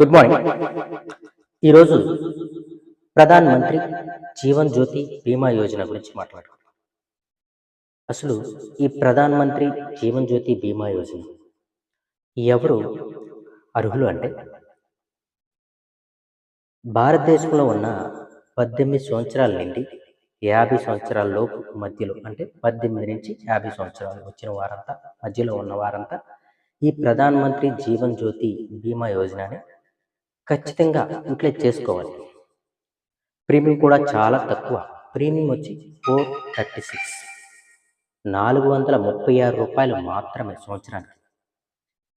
Good morning. ఈరోజు ప్రధాన్ మంత్రి జీవన్ జ్యోతి బీమా యోజన గురించి మాట్లాడుకుందాం. అసలు ఈ ప్రధాన్ మంత్రి జీవన్ జ్యోతి బీమా యోజన ఎవరు అర్హులు అంటే భారతదేశంలో ఉన్న 18 సంవత్సరాల నుండి 50 సంవత్సరాల లోపు మధ్యలో అంటే 18 నుంచి 50 సంవత్సరాలు వచ్చిన వారంతా మధ్యలో ఉన్న వారంతా ఈ ప్రధాన్ మంత్రి జీవన్ జ్యోతి బీమా యోజనని ఖచ్చితంగా యూటిలైజ్ చేసుకోవాలి. ప్రీమియం కూడా చాలా తక్కువ. ప్రీమియం వచ్చి 436 రూ. 436 మాత్రమే సంవత్సరానికి.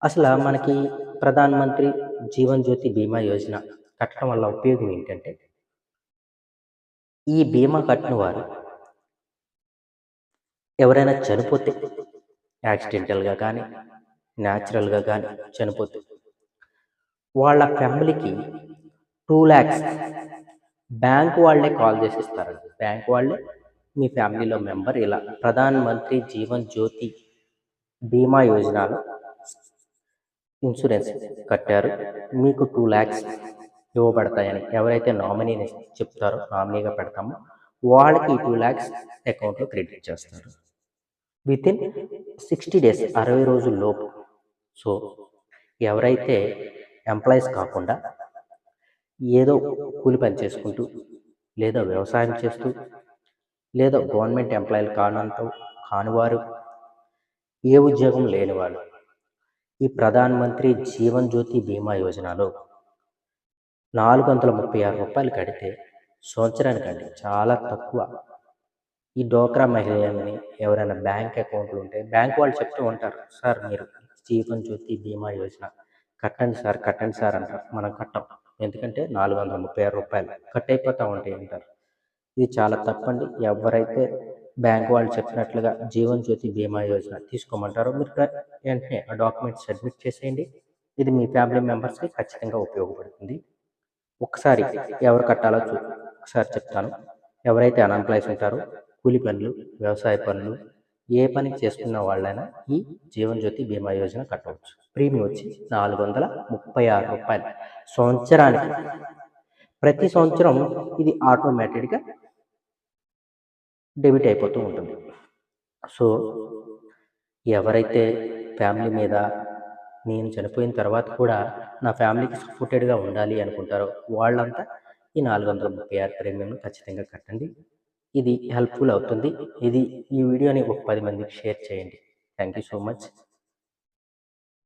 అసలు మనకి ప్రధాన్ మంత్రి జీవన్ జ్యోతి బీమా యోజన కట్టడం వల్ల ఉపయోగం ఏంటంటే, ఈ బీమా కట్టిన వారు ఎవరైనా చనిపోతే యాక్సిడెంటల్‌గా కానీ, న్యాచురల్‌గా కానీ చనిపోతే వాళ్ళ ఫ్యామిలీకి 2,00,000 బ్యాంక్ వాళ్ళే కాల్ చేసి ఇస్తారండి. బ్యాంక్ వాళ్ళే మీ ఫ్యామిలీలో మెంబర్ ఇలా ప్రధాన్ మంత్రి జీవన్ జ్యోతి బీమా యోజనలో ఇన్సూరెన్స్ కట్టారు. మీకు 2,00,000 ఇవ్వబడతాయని ఎవరైతే నామినీని చెప్తారో నామినీగా పెడతామో వాళ్ళకి ఈ 2,00,000 అకౌంట్‌లో క్రెడిట్ చేస్తారు. వితిన్ 60 డేస్ 60 రోజుల లోపు. సో ఎవరైతే ఎంప్లాయీస్ కాకుండా ఏదో కూలి పని చేసుకుంటూ, లేదా వ్యవసాయం చేస్తూ, లేదా గవర్నమెంట్ ఎంప్లాయీలు కానివారు, ఏ ఉద్యోగం లేని వాళ్ళు ఈ ప్రధాన్ మంత్రి జీవన్ జ్యోతి బీమా యోజనలో రూ. 436 కడితే సంవత్సరానికండి చాలా తక్కువ. ఈ డోక్రా మహిళలని ఎవరైనా బ్యాంక్ అకౌంట్లు ఉంటే బ్యాంక్ వాళ్ళు చెప్తూ ఉంటారు, సార్ మీరు జీవన్ జ్యోతి బీమా యోజన కట్టండి సార్ అంటారు. మనం కట్టం. ఎందుకంటే రూ. 436 కట్ అయిపోతూ ఉంటాయి అంటారు. ఇది చాలా తప్పండి. ఎవరైతే బ్యాంక్ వాళ్ళు చెప్పినట్లుగా జీవన్ జ్యోతి బీమా యోజన తీసుకోమంటారో మీరు వెంటనే ఆ డాక్యుమెంట్ సబ్మిట్ చేసేయండి. ఇది మీ ఫ్యామిలీ మెంబర్స్కి ఖచ్చితంగా ఉపయోగపడుతుంది. ఒకసారి ఎవరు కట్టాలో ఒకసారి చెప్తాను. ఎవరైతే అన్ఎంప్లాయీస్ ఉంటారో కూలి పనులు, వ్యవసాయ పనులు ఏ పని చేసుకున్న వాళ్ళైనా ఈ జీవన్ జ్యోతి బీమా యోజన కట్టవచ్చు. ప్రీమియం వచ్చి రూ. 436 సంవత్సరానికి. ప్రతి సంవత్సరం ఇది ఆటోమేటెడ్గా డెబిట్ అయిపోతూ ఉంటుంది. సో ఎవరైతే ఫ్యామిలీ మీద నేను చనిపోయిన తర్వాత కూడా నా ఫ్యామిలీకి సపోర్టెడ్గా ఉండాలి అనుకుంటారో వాళ్ళంతా ఈ 436 ప్రీమియంను ఖచ్చితంగా కట్టండి. ఇది హెల్ప్ఫుల్ అవుతుంది. ఈ వీడియోని ఒక 10 మందికి షేర్ చేయండి. Thank you so much.